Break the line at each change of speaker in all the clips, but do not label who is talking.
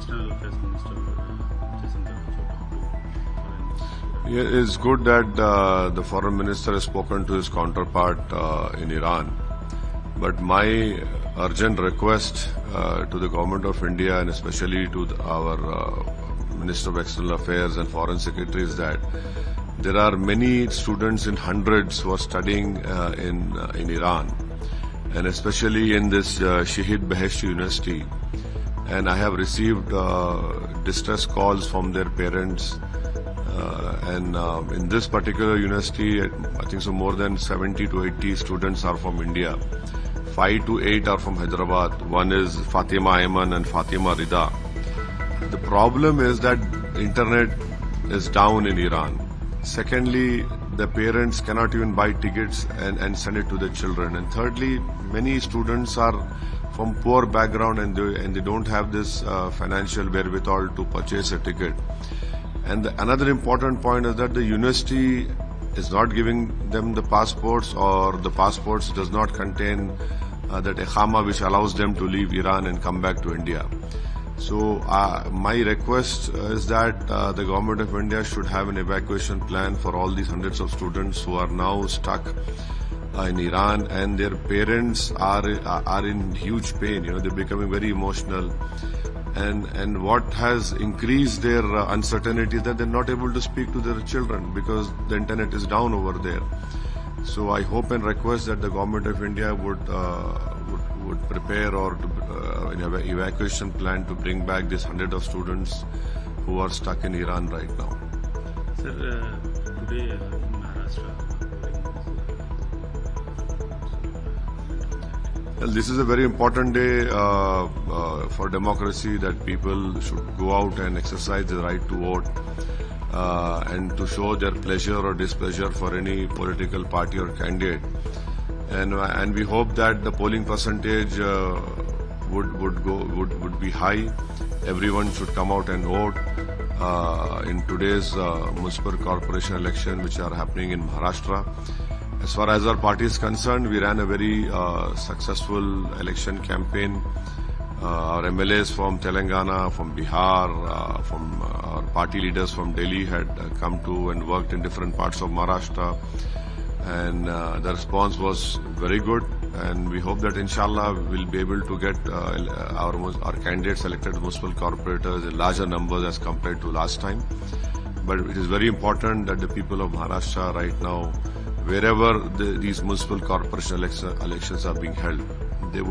External Affairs Minister Jaishankar also talked to
Yeah, it's good that the foreign minister has spoken to his counterpart in Iran. But my urgent request to the government of India and especially to our Minister of External Affairs and Foreign Secretary is that there are many students in hundreds who are studying in Iran, and especially in this Shahid Beheshti University. And I have received distress calls from their parents. And in this particular university, I think so more than 70 to 80 students are from India. 5 to 8 are from Hyderabad. One is Fatima Ayman and Fatima Rida. The problem is that internet is down in Iran. Secondly, the parents cannot even buy tickets and send it to the children. And thirdly, many students are from poor background and they don't have this financial wherewithal to purchase a ticket. And another important point is that the university is not giving them the passports, or the passports does not contain that iqama which allows them to leave Iran and come back to India. So my request is that the government of India should have an evacuation plan for all these hundreds of students who are now stuck in Iran, and their parents are in huge pain. They're becoming very emotional. And what has increased their uncertainty is that they're not able to speak to their children because the internet is down over there. So I hope and request that the government of India would prepare or an evacuation plan to bring back this hundred of students who are stuck in Iran right now.
Sir, today in Maharashtra.
Well, this is a very important day for democracy, that people should go out and exercise the right to vote and to show their pleasure or displeasure for any political party or candidate. And we hope that the polling percentage would be high. Everyone should come out and vote in today's municipal corporation election, which are happening in Maharashtra. As far as our party is concerned, we ran a very successful election campaign. Our MLAs from Telangana, from Bihar, from our party leaders from Delhi had come to and worked in different parts of Maharashtra. And the response was very good. And we hope that inshallah we'll be able to get our candidates elected municipal corporators in larger numbers as compared to last time. But it is very important that the people of Maharashtra right now, wherever these municipal corporation elections are being held, they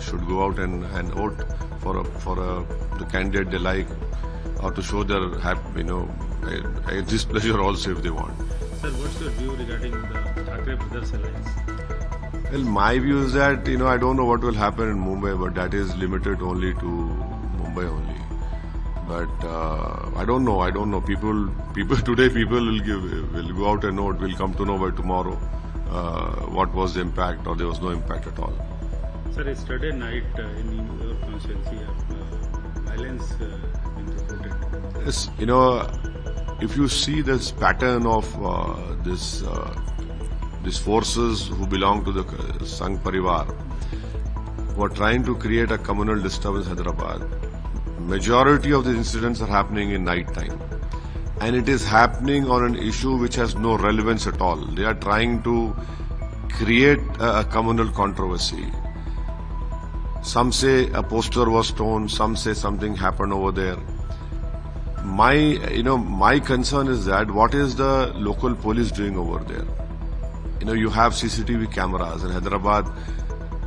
should go out and vote for the candidate they like, or to show their displeasure also if they want.
Sir, what's your view regarding the Thackeray Brothers Alliance?
Well, my view is that I don't know what will happen in Mumbai, but that is limited only to Mumbai only. But I don't know. People today will go out and vote. Will come to know by tomorrow what was the impact, or there was no impact at all.
Sir, yesterday night in your constituency, violence been reported.
Yes, if you see this pattern of these forces who belong to the Sangh Parivar, who are trying to create a communal disturbance in Hyderabad, majority of the incidents are happening in night time. And it is happening on an issue which has no relevance at all. They are trying to create a communal controversy. Some say a poster was torn, some say something happened over there. My concern is that what is the local police doing over there? You have CCTV cameras, and Hyderabad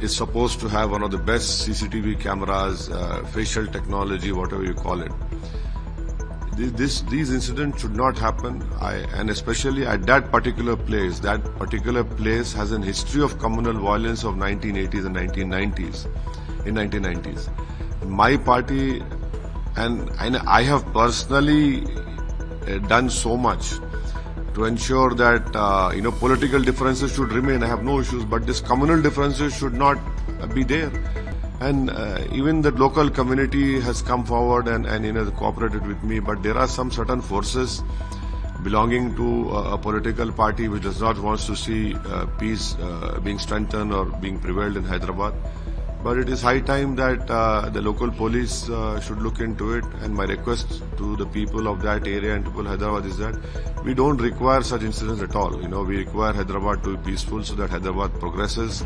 is supposed to have one of the best CCTV cameras, facial technology, whatever you call it. These incidents should not happen, and especially at that particular place. That particular place has a history of communal violence of 1980s and 1990s. In 1990s, my party and I have personally done so much to ensure that political differences should remain. I have no issues, but this communal differences should not be there. And even the local community has come forward and cooperated with me. But there are some certain forces belonging to a political party which does not want to see peace being strengthened or being prevailed in Hyderabad. But it is high time that the local police should look into it. And my request to the people of that area and people of Hyderabad is that we don't require such incidents at all. We require Hyderabad to be peaceful so that Hyderabad progresses